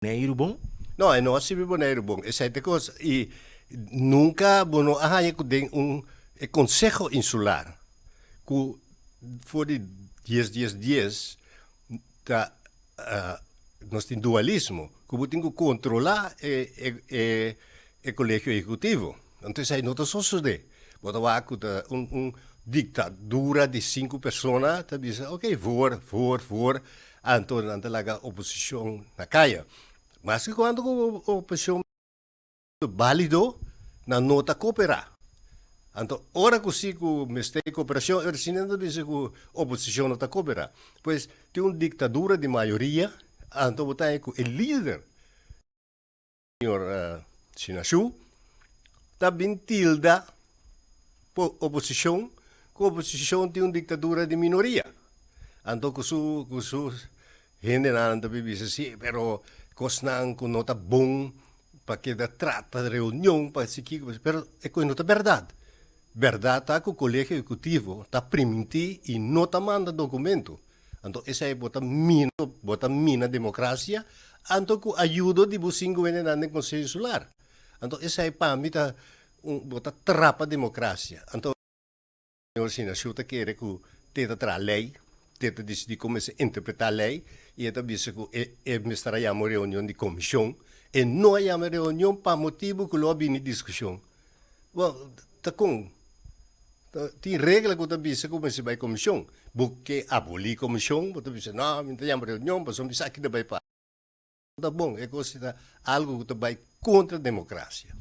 Neiro bom? No, não é sempre boneiro bom. Essa é a coisa. E nunca, bueno, há consejo insular. Que for de 10, tá, nós temos dualismo. Que você tem que controlar o colégio executivo. Então, aí não só sucede. Você vai com ditadura de 5 pessoas, tá dizendo, ok, for. Então, não tem oposição na caia. Mas quando a oposição é válido, na nota cooperar. Então, ora que se que cooperação, ora se não diz que a oposição não está cooperar. Pois tem uma ditadura de maioria, então botar que o líder, o senhor Sinachu, também tilda por oposição, que a oposição tem uma ditadura de minoria. Então, que su gente não diz assim, pero cosnan que não está bom, para que trata de reunião, para se que, pero é que não está verdade. Verdade está que o colégio executivo está permitindo e não está mandando documento. Então, essa é bota mina democracia, então que ajuda de você governar no Conselho Insular. Então, essa é para mim, bota trapa democracia. Então, o senhor Sinachuta quer que tenta tra lei, tenta decidir como se interpretar a lei, e então diz que me estará uma reunião de comissão, e não é uma reunião para motivo que lo em discussão. Bom, tá com tem regra que também se como se vai comissão, porque abolir comissão, você diz não, não tem uma reunião, mas somos aqui da vai para. Tá bom, é coisa algo que vai contra a democracia.